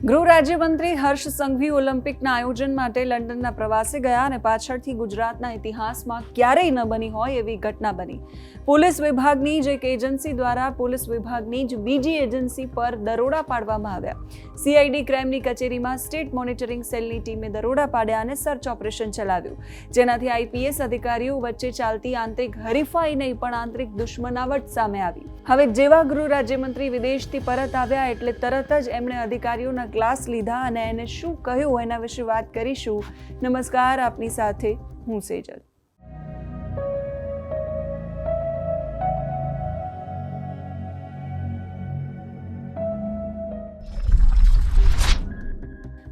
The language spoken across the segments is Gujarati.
ગૃહ રાજ્યમંત્રી હર્ષ સંઘવી ઓલિમ્પિકના આયોજન માટે લંડનના પ્રવાસે ગયા અને પાછળથી ગુજરાતના ઇતિહાસમાં ક્યારેય ન બની હોય એવી ઘટના બની. પોલીસ વિભાગની જ એક એજન્સી દ્વારા પોલીસ વિભાગની જ બીજી એજન્સી પર દરોડા પાડવામાં આવ્યા. સીઆઈડી ક્રાઇમની કચેરીમાં સ્ટેટ મોનિટરિંગ સેલની ટીમે દરોડા પાડ્યા અને સર્ચ ઓપરેશન ચલાવ્યું, જેનાથી આઈપીએસ અધિકારીઓ વચ્ચે ચાલતી આંતરિક હરીફાઈ નહીં પણ આંતરિક દુશ્મનાવટ સામે આવી. હવે જેવા ગૃહ રાજ્યમંત્રી વિદેશથી પરત આવ્યા એટલે તરત જ એમણે અધિકારીઓના ક્લાસ લીધા અને એને શું કહ્યું એના વિશે વાત કરીશું. નમસ્કાર, આપની સાથે હું સેજલ.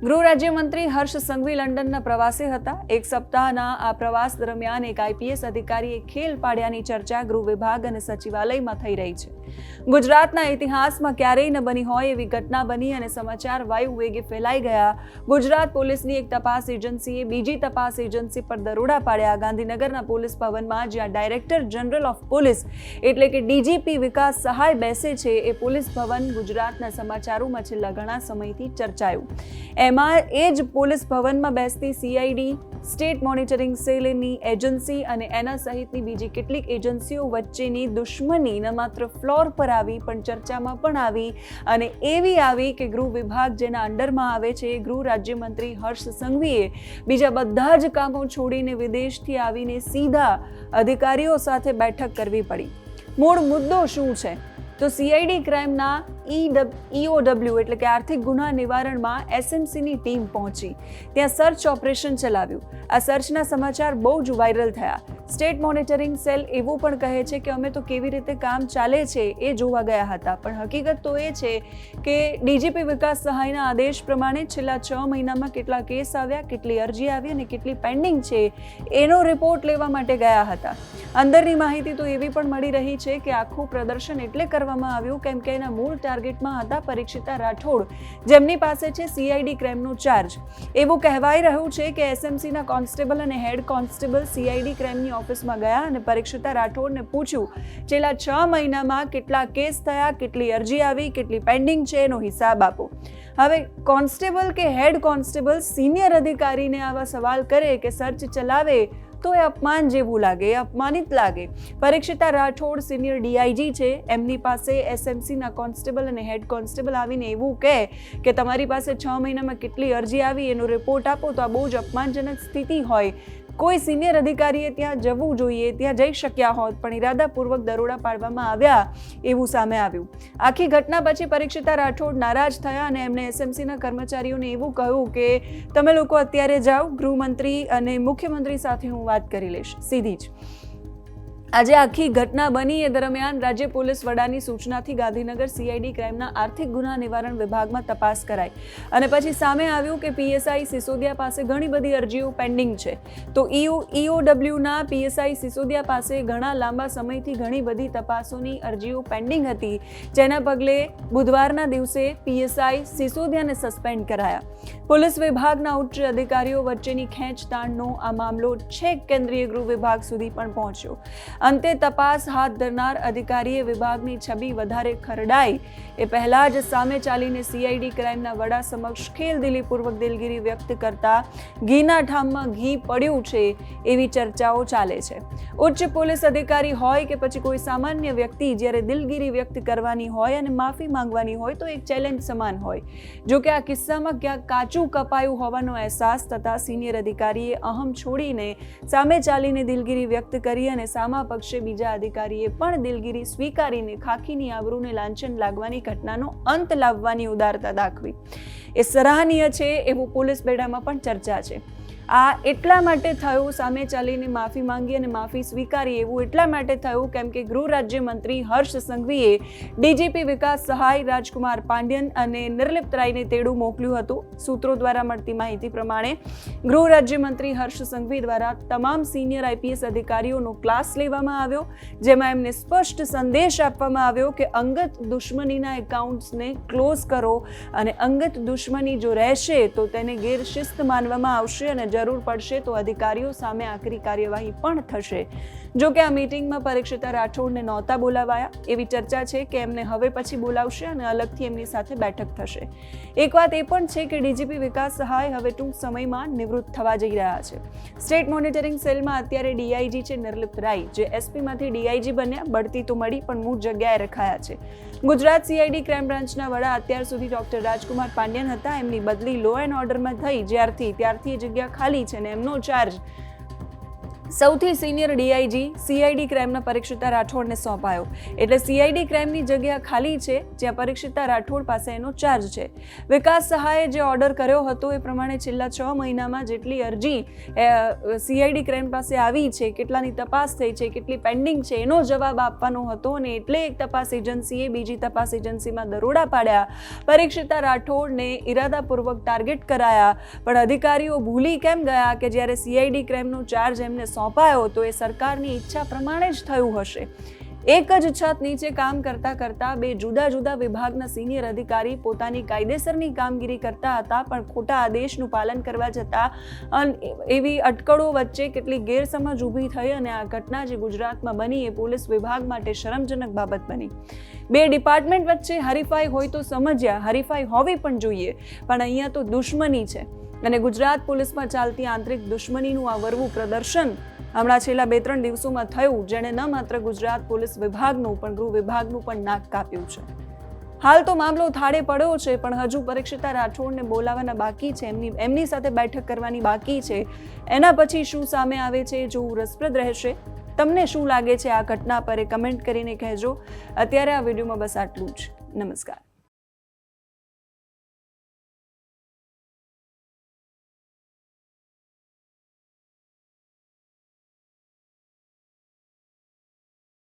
ગૃહ રાજ્યમંત્રી હર્ષ સંઘવી લંડનના પ્રવાસે હતા. એક સપ્તાહના આ પ્રવાસ દરમિયાન એક આઈપીએસ અધિકારીએ ખેલ પાડ્યાની ચર્ચા ગૃહ વિભાગ અને સચિવાલયમાં થઈ રહી છે. ગુજરાતના ઇતિહાસમાં ક્યારેય ન બની હોય એવી ઘટના બની અને સમાચાર વાયુ વેગે ફેલાઈ ગયા. ગુજરાત પોલીસની એક તપાસ એજન્સીએ બીજી તપાસ એજન્સી પર દરોડા પાડ્યા. ગાંધીનગરના પોલીસ ભવનમાં જ્યાં ડાયરેક્ટર જનરલ ઓફ પોલીસ એટલે કે ડીજીપી વિકાસ સહાય બેસે છે એ પોલીસ ભવન ગુજરાતના સમાચારોમાં છેલ્લા ઘણા સમયથી ચર્ચાયું. એમાં એ જ પોલીસ ભવનમાં બેસતી સીઆઈડી, સ્ટેટ મોનિટરિંગ સેલની એજન્સી અને એના સહિતની બીજી કેટલીક એજન્સીઓ વચ્ચેની દુશ્મની ન માત્ર ફ્લોર પર આવી પણ ચર્ચામાં પણ આવી અને એવી આવી કે ગૃહ વિભાગ જેના અંડરમાં આવે છે ગૃહ રાજ્યમંત્રી હર્ષ સંઘવીએ બીજા બધા જ કામો છોડીને વિદેશથી આવીને સીધા અધિકારીઓ સાથે બેઠક કરવી પડી. મૂળ મુદ્દો શું છે? તો સીઆઈડી ક્રાઇમના ઈઓડબ્લ્યુ એટલે કે આર્થિક ગુના નિવારણમાં એસએમસીની ટીમ પહોંચી. ત્યાં સર્ચ ઓપરેશન ચલાવ્યું. આ સર્ચના સમાચાર બહુ જ વાયરલ થયા. સ્ટેટ મોનિટરિંગ સેલ એવું પણ કહે છે કે અમે તો કેવી રીતે કામ ચાલે છે એ જોવા ગયા હતા, પણ હકીકત તો એ છે કે ડીજીપી વિકાસ સહાયના આદેશ પ્રમાણે છેલ્લા 6 મહિનામાં કેટલા કેસ આવ્યા, કેટલી અરજી આવી અને કેટલી પેન્ડિંગ છે એનો રિપોર્ટ લેવા માટે ગયા હતા. અંદરની માહિતી તો એવી પણ મળી રહી છે કે આખું પ્રદર્શન એટલે કરવામાં આવ્યું કેમ કે એના મૂળ ટાર્ગેટમાં હતા પરીક્ષિતા રાઠોડ, જેમની પાસે છે સીઆઈડી ક્રાઇમનો ચાર્જ. એવું કહેવાઈ રહ્યું છે કે એસએમસીના કોન્સ્ટેબલ અને હેડ કોન્સ્ટેબલ સીઆઈડી ક્રાઇમની ઓફિસમાં ગયા અને પરીક્ષિતા રાઠોડને પૂછ્યું છેલ્લા 6 મહિનામાં કેટલા કેસ થયા, કેટલી અરજી આવી, કેટલી પેન્ડિંગ છે એનો હિસાબ આપો. હવે કોન્સ્ટેબલ કે હેડ કોન્સ્ટેબલ સિનિયર અધિકારીને આવા સવાલ કરે કે સર્ચ ચલાવે તો એ અપમાન જેવું લાગે, એ અપમાનિત લાગે. પરીક્ષિતા રાઠોડ સિનિયર ડીઆઈજી છે, એમની પાસે એસએમસીના કોન્સ્ટેબલ અને હેડ કોન્સ્ટેબલ આવીને એવું કહે કે તમારી પાસે 6 મહિનામાં કેટલી અરજી આવી એનો રિપોર્ટ આપો તો આ બહુ જ અપમાનજનક સ્થિતિ હોય. કોઈ સિનિયર અધિકારીએ ત્યાં જવું જોઈએ, ત્યાં જઈ શક્યા હોત પણ ઇરાદાપૂર્વક દરોડા પાડવામાં આવ્યા એવું સામે આવ્યું. આખી ઘટના પછી પરીક્ષિતા રાઠોડ નારાજ થયા અને એમણે એસએમસીના કર્મચારીઓને એવું કહ્યું કે તમે લોકો અત્યારે જાઓ, ગૃહમંત્રી અને મુખ્યમંત્રી સાથે હું વાત કરી લઈશ સીધી જ. આજે આખી ઘટના બની એ દરમિયાન રાજ્ય પોલીસ વડાની સૂચનાથી ગાંધીનગર સીઆઈડી ક્રાઇમના આર્થિક ગુના નિવારણ વિભાગમાં તપાસ કરાઈ અને પછી સામે આવ્યું કે પીએસઆઈ સિસોદિયા પાસે ઘણી બધી અરજીઓ પેન્ડિંગ છે. તો ઈઓડબ્લ્યુના પીએસઆઈ સિસોદિયા પાસે ઘણા લાંબા સમયથી ઘણી બધી તપાસોની અરજીઓ પેન્ડિંગ હતી, જેના પગલે બુધવારના દિવસે પીએસઆઈ સિસોદિયાને સસ્પેન્ડ કરાયા. પોલીસ વિભાગના ઉચ્ચ અધિકારીઓ વચ્ચેની ખેંચતાણનો આ મામલો છેક કેન્દ્રીય ગૃહ વિભાગ સુધી પણ પહોંચ્યો. અંતે તપાસ હાથ ધરનાર અધિકારીએ વિભાગની છબી વધારે ખરડાઈ એ પહેલા જ સામે ચાલીને સીઆઈડી ક્રાઇમના વડા સમક્ષ ખેલદિલીપૂર્વક દિલગીરી વ્યક્ત કરતા ઘીના ઠામમાં ઘી પડ્યું છે એવી ચર્ચાઓ ચાલે છે. ઉચ્ચ પોલીસ અધિકારી હોય કે પછી કોઈ સામાન્ય વ્યક્તિ જ્યારે દિલગીરી વ્યક્ત કરવાની હોય અને માફી માંગવાની હોય તો એક ચેલેન્જ સમાન હોય. જો કે આ કિસ્સામાં ક્યાંક કાચું કપાયું હોવાનો અહેસાસ થતા સિનિયર અધિકારીએ અહમ છોડીને સામે ચાલીને દિલગીરી વ્યક્ત કરી અને સામા પક્ષે બીજા અધિકારીએ પણ દિલગીરી સ્વીકારીને ખાખીની આબરૂને લાંછન લાગવાની ઘટનાનો અંત લાવવાની ઉદારતા દાખવી. એ સરાહનીય છે એવું પોલીસ બેડામાં પણ ચર્ચા છે. આ એટલા માટે થયું, સામે ચાલીને માફી માંગી અને માફી સ્વીકારી એવું એટલા માટે થયું કેમ કે ગૃહ રાજ્યમંત્રી હર્ષ સંઘવીએ ડીજીપી વિકાસ સહાય રાજકુમાર પાંડ્યન અને નિર્લિપ્ત રાયને તેડું મોકલ્યું હતું. સૂત્રો દ્વારા મળતી માહિતી પ્રમાણે ગૃહ રાજ્યમંત્રી હર્ષ સંઘવી દ્વારા તમામ સિનિયર આઈપીએસ અધિકારીઓનો ક્લાસ લેવામાં આવ્યો, જેમાં એમને સ્પષ્ટ સંદેશ આપવામાં આવ્યો કે અંગત દુશ્મનીના એકાઉન્ટ્સને ક્લોઝ કરો અને અંગત દુશ્મની જો રહેશે તો તેને ગેરશિસ્ત માનવામાં આવશે અને જરૂર પડશે તો અધિકારીઓ સામે આકરી કાર્યવાહી પણ થશે. જો કે આ મીટિંગમાં પરીક્ષિતા રાઠોડને નહોતા બોલાવાયા. એવી ચર્ચા છે કે એમને હવે પછી બોલાવશે અને અલગથી એમની સાથે બેઠક થશે. એક વાત એ પણ છે કે ડીજીપી વિકાસ સહાય હવે ટૂંક સમયમાં નિવૃત્ત થવા જઈ રહ્યા છે. સ્ટેટ મોનિટરિંગ સેલમાં અત્યારે ડીઆઈજી છે નિર્લિપ્ત રાય, જે એસપીમાંથી ડીઆઈજી બન્યા. બઢતી તો મળી પણ મૂળ જગ્યાએ રખાયા છે. ગુજરાત સીઆઈડી ક્રાઇમ બ્રાન્ચના વડા અત્યાર સુધી ડોક્ટર રાજકુમાર પાંડ્યન હતા. એમની બદલી લો એન્ડ ઓર્ડરમાં થઈ ત્યારથી એ જગ્યા ખાલી છે અને એમનો ચાર્જ સૌથી સિનિયર ડીઆઈજી સીઆઈડી ક્રાઇમના પરીક્ષિતા રાઠોડને સોંપાયો. એટલે સીઆઈડી ક્રાઇમની જગ્યા ખાલી છે જ્યાં પરીક્ષિતા રાઠોડ પાસે એનો ચાર્જ છે. વિકાસ સહાયે જે ઓર્ડર કર્યો હતો એ પ્રમાણે છેલ્લા 6 મહિનામાં જેટલી અરજી સીઆઈડી ક્રાઇમ પાસે આવી છે, કેટલાની તપાસ થઈ છે, કેટલી પેન્ડિંગ છે, એનો જવાબ આપવાનો હતો અને એટલે એક તપાસ એજન્સીએ બીજી તપાસ એજન્સીમાં દરોડા પાડ્યા. પરીક્ષિતા રાઠોડને ઇરાદાપૂર્વક ટાર્ગેટ કરાયા. પણ અધિકારીઓ ભૂલી કેમ ગયા કે જ્યારે સીઆઈડી ક્રાઇમનો ચાર્જ એમને સોંપાયો તો એ સરકારની ઈચ્છા પ્રમાણે જ થયું હશે. એક જ છત નીચે કામ કરતા બે જુદા જુદા વિભાગના સિનિયર અધિકારી પોતાની કાયદેસરની કામગીરી કરતા હતા, પણ ખોટા આદેશનું પાલન કરવા જતાં એવી અટકળો વચ્ચે કેટલી ગેરસમજ ઊભી થઈ અને આ ઘટના જે ગુજરાતમાં બની એ પોલીસ વિભાગ માટે શરમજનક બાબત બની. બે ડિપાર્ટમેન્ટ વચ્ચે હરીફાઈ હોય તો સમજ્યા, હરીફાઈ હોવી પણ જોઈએ, પણ અહીંયા તો દુશ્મની છે. અને ગુજરાત પોલીસમાં ચાલતી આંતરિક દુશ્મનીનું આ વરવું પ્રદર્શન હમણાં છેલ્લા 2-3 દિવસોમાં થયું, જેણે ન માત્ર ગુજરાત પોલીસ વિભાગનું પણ ગૃહ વિભાગનું પણ નાક કાપ્યું છે. હાલ તો મામલો થાળે પડ્યો છે, પણ હજુ પરીક્ષિતા રાઠોડને બોલાવવાના બાકી છે, એમની સાથે બેઠક કરવાની બાકી છે. એના પછી શું સામે આવે છે જોવું રસપ્રદ રહેશે. તમને શું લાગે છે આ ઘટના પર એ કમેન્ટ કરીને કહેજો. અત્યારે આ વિડીયોમાં બસ આટલું જ. નમસ્કાર.